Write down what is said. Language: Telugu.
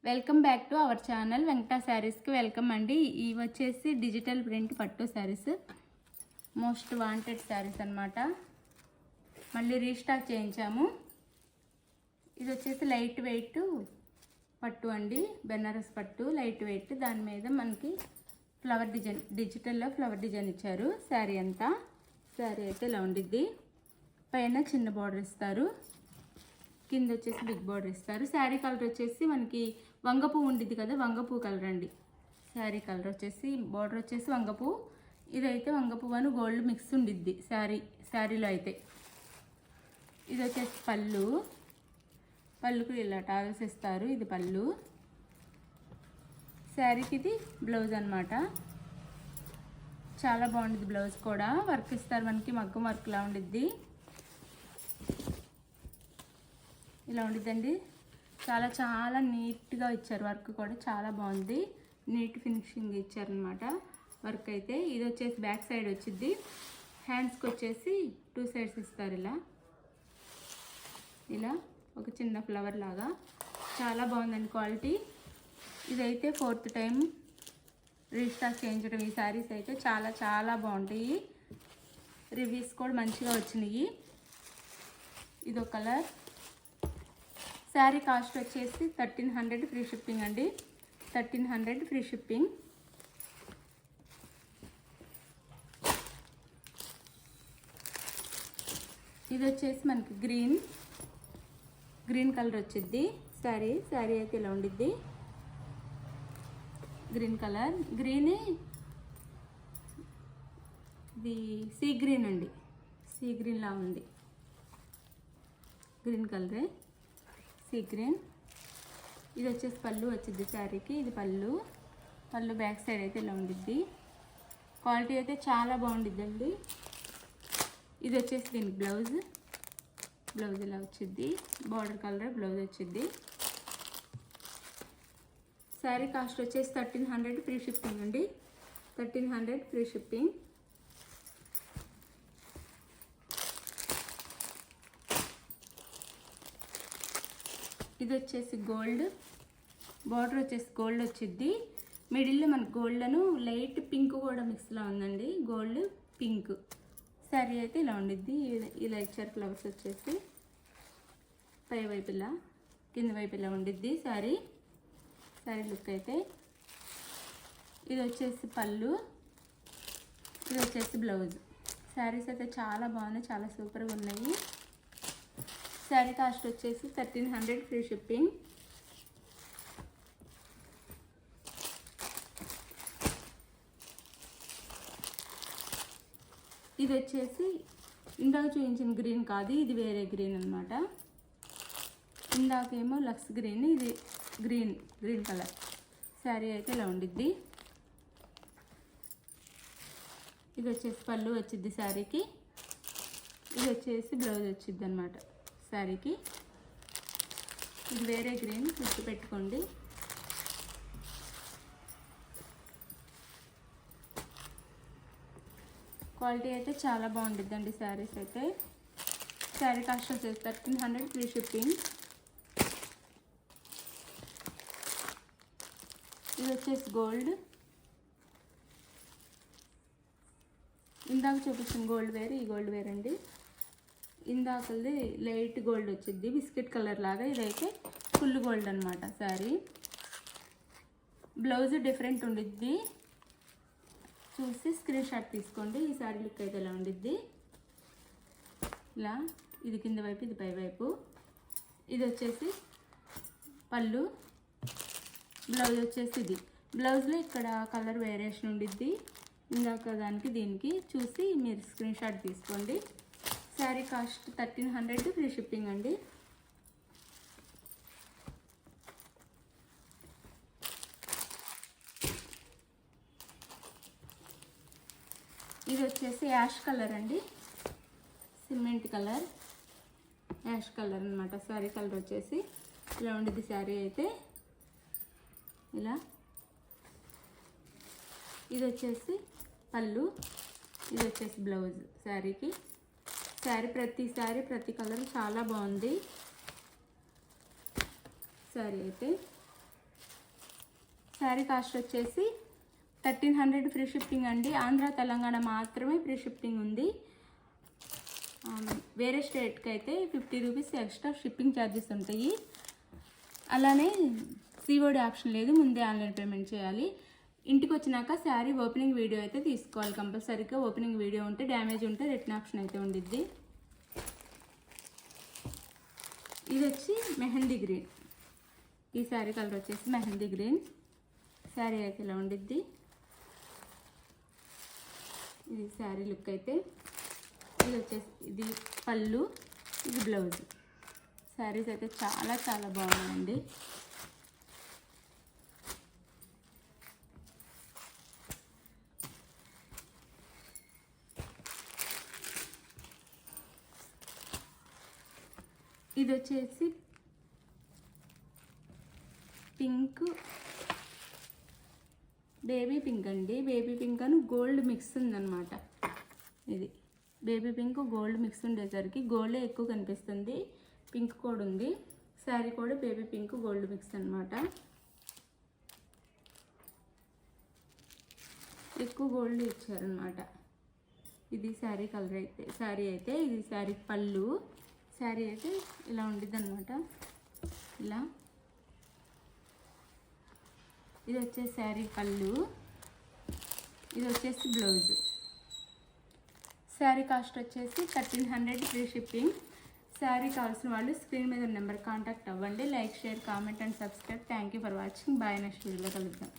Welcome back to our channel Venkata శారీస్కి వెల్కమ్ అండి. ఇవి వచ్చేసి డిజిటల్ ప్రింట్ పట్టు శారీస్, మోస్ట్ వాంటెడ్ శారీస్ అన్నమాట. మళ్ళీ రీస్టాక్ చేయించాము. ఇది వచ్చేసి లైట్ వెయిట్ పట్టు అండి, బెనారస్ పట్టు లైట్ వెయిట్. దాని మీద మనకి ఫ్లవర్ డిజైన్, డిజిటల్లో ఫ్లవర్ డిజైన్ ఇచ్చారు. శారీ అంతా శారీ అయితే ఇలా ఉండిద్ది. పైన చిన్న బార్డర్ ఇస్తారు, కింద వచ్చేసి బిగ్ బార్డర్ ఇస్తారు. శారీ కలర్ వచ్చేసి మనకి వంగపూ ఉండిద్ది కదా, వంగపూ కలర్ అండి. శారీ కలర్ వచ్చేసి బార్డర్ వచ్చేసి వంగపూ. ఇదైతే వంగపూ అని గోల్డ్ మిక్స్ ఉండిద్ది శారీలో అయితే. ఇది వచ్చేసి పళ్ళుకు ఇలా టాల్స్ ఇస్తారు. ఇది పళ్ళు. శారీకి ఇది బ్లౌజ్ అనమాట. చాలా బాగుండిద్ది. బ్లౌజ్ కూడా వర్క్ ఇస్తారు మనకి, మగ్గం వర్క్లా ఉండిద్ది. ఇలా ఉండిద్దండి. చాలా చాలా నీట్గా ఇచ్చారు. వర్క్ కూడా చాలా బాగుంది, నీట్ ఫినిషింగ్ ఇచ్చారనమాట వర్క్ అయితే. ఇది వచ్చేసి బ్యాక్ సైడ్ వచ్చింది. హ్యాండ్స్కి వచ్చేసి 2 సైడ్స్ ఇస్తారు. ఇలా ఒక చిన్న ఫ్లవర్ లాగా చాలా బాగుందండి క్వాలిటీ. ఇదైతే 4th టైం రీస్టాక్ చేయించడం. ఈ శారీస్ అయితే చాలా చాలా బాగుంటాయి. రివ్యూస్ కూడా మంచిగా వచ్చినాయి. ఇదో కలర్. శారీ కాస్ట్ వచ్చేసి 1300 ఫ్రీ షిప్పింగ్ అండి. 1300 ఫ్రీ షిప్పింగ్. ఇది వచ్చేసి మనకి గ్రీన్ కలర్ వచ్చిద్ది. శారీ అయితే ఇలా ఉండిద్ది. Green colour. గ్రీన్ ఇది సీ గ్రీన్ అండి, సీ గ్రీన్ లా ఉంది. గ్రీన్ కలరే, సీ గ్రీన్. ఇది వచ్చేసి పళ్ళు వచ్చింది శారీకి. ఇది పళ్ళు బ్యాక్ సైడ్ అయితే ఇలా ఉండిద్ది. క్వాలిటీ అయితే చాలా బాగుండిద్దండి. ఇది వచ్చేసి దీనికి బ్లౌజ్ ఇలా వచ్చింది. బార్డర్ కలర్ బ్లౌజ్ వచ్చింది. శారీ కాస్ట్ వచ్చేసి 1300 ఫ్రీ షిప్పింగ్ అండి. 1300 ఫ్రీ షిప్పింగ్. ఇది వచ్చేసి గోల్డ్. బార్డర్ వచ్చేసి గోల్డ్ వచ్చింది. మిడిల్లో మనకు గోల్డ్ను లైట్ పింక్ కూడా మిక్స్లో ఉందండి, గోల్డ్ పింక్. శారీ అయితే ఇలా ఉండిద్ది. ఇలా ఇచ్చారు ఫ్లవర్స్ వచ్చేసి. పై వైపు ఇలా, కింద వైపు ఇలా ఉండిద్ది శారీ లుక్ అయితే. ఇది వచ్చేసి పళ్ళు, ఇది వచ్చేసి బ్లౌజ్. శారీస్ అయితే చాలా బాగున్నాయి, చాలా సూపర్గా ఉన్నాయి. శారీ కాస్ట్ వచ్చేసి 1300 ఫ్రీ షిప్పింగ్. ఇది వచ్చేసి ఇందాక చూపించిన గ్రీన్ కాదు, ఇది వేరే గ్రీన్ అనమాట. ఇందాకేమో లక్స్ గ్రీన్, ఇది గ్రీన్ కలర్. శారీ అయితే ఇలా ఉండిద్ది. ఇది వచ్చేసి పళ్ళు వచ్చిద్ది శారీకి. ఇది వచ్చేసి బ్లౌజ్ వచ్చిద్ది అనమాట శారీకి. ఇది వేరే గ్రీన్, గుర్తు పెట్టుకోండి. క్వాలిటీ అయితే చాలా బాగుంటుందండి శారీస్ అయితే. శారీ కాస్ట్ వచ్చేసి 1300 ఫ్రీ షిప్పింగ్. ఇది వచ్చేసి గోల్డ్. ఇందాక చూపించిన గోల్డ్ వేర్, ఈ గోల్డ్ వేర్ అండి. ఇందాకది లైట్ గోల్డ్ వచ్చింది, బిస్కెట్ కలర్ లాగా. ఇదైతే ఫుల్ గోల్డ్ అనమాట శారీ. బ్లౌజ్ డిఫరెంట్ ఉండిద్ది, చూసి స్క్రీన్ షాట్ తీసుకోండి. ఈ శారీ లుక్ అయితే ఇలా ఉండిద్ది. ఇలా ఇది కింద వైపు, ఇది పై వైపు. ఇది వచ్చేసి పళ్ళు. బ్లౌజ్ వచ్చేసి ఇది. బ్లౌజ్లో ఇక్కడ కలర్ వేరియేషన్ ఉండిద్ది. ఇందాక దానికి దీనికి చూసి మీరు స్క్రీన్ షాట్ తీసుకోండి. శారీ కాస్ట్ 1300 ఫ్రీ షిప్పింగ్ అండి. ఇది వచ్చేసి యాష్ కలర్ అండి, సిమెంట్ కలర్, యాష్ కలర్ అనమాట. శారీ కలర్ వచ్చేసి ఇలా ఉండిద్ది. శారీ అయితే ఇలా. ఇది వచ్చేసి పళ్ళు, ఇది వచ్చేసి బ్లౌజ్ శారీకి. ప్రతి కలర్ చాలా బాగుంది శారీ అయితే. శారీ కాస్ట్ వచ్చేసి 1300 ఫ్రీ షిప్పింగ్ అండి. ఆంధ్ర తెలంగాణ మాత్రమే ఫ్రీ షిప్పింగ్ ఉంది. వేరే స్టేట్కి అయితే 50 రూపీస్ ఎక్స్ట్రా షిప్పింగ్ ఛార్జెస్ ఉంటాయి. అలానే సిఓడి ఆప్షన్ లేదు, ముందే ఆన్లైన్ పేమెంట్ చేయాలి. ఇంటికి వచ్చినాక శారీ ఓపెనింగ్ వీడియో అయితే తీసుకోవాలి కంపల్సరీగా. ఓపెనింగ్ వీడియో ఉంటే, డ్యామేజ్ ఉంటే రిటర్న్ ఆప్షన్ అయితే ఉండిద్ది. ఇది వచ్చి మెహందీ గ్రీన్. ఈ శారీ కలర్ వచ్చేసి మెహందీ గ్రీన్. శారీ అయితే ఇలా ఉండిద్ది. ఇది శారీ లుక్ అయితే. ఇది వచ్చేసి ఇది పళ్ళు, ఇది బ్లౌజ్. శారీస్ అయితే చాలా చాలా బాగున్నాయండి. ఇది వచ్చేసి పింక్, బేబీ పింక్ అండి. బేబీ పింక్ అని గోల్డ్ మిక్స్ ఉందన్నమాట. ఇది బేబీ పింక్ గోల్డ్ మిక్స్ ఉండేసరికి గోల్డే ఎక్కువ కనిపిస్తుంది. పింక్ కూడా ఉంది. శారీ కూడా బేబీ పింక్ గోల్డ్ మిక్స్ అనమాట. ఎక్కువ గోల్డ్ ఇచ్చారనమాట. ఇది శారీ కలర్ అయితే, శారీ అయితే ఇది శారీ పళ్ళు. శారీ అయితే ఇలా ఉండిద్ది అనమాట. ఇలా ఇది వచ్చేసి శారీ పళ్ళు, ఇది వచ్చేసి బ్లౌజ్. శారీ కాస్ట్ వచ్చేసి 1300 ఫ్రీ షిప్పింగ్. శారీ కావాల్సిన వాళ్ళు స్క్రీన్ మీద ఉన్న నెంబర్ కాంటాక్ట్ అవ్వండి. Like, share, comment and subscribe. Thank you for watching. Bye. Next వీడియోలో కలుద్దాం.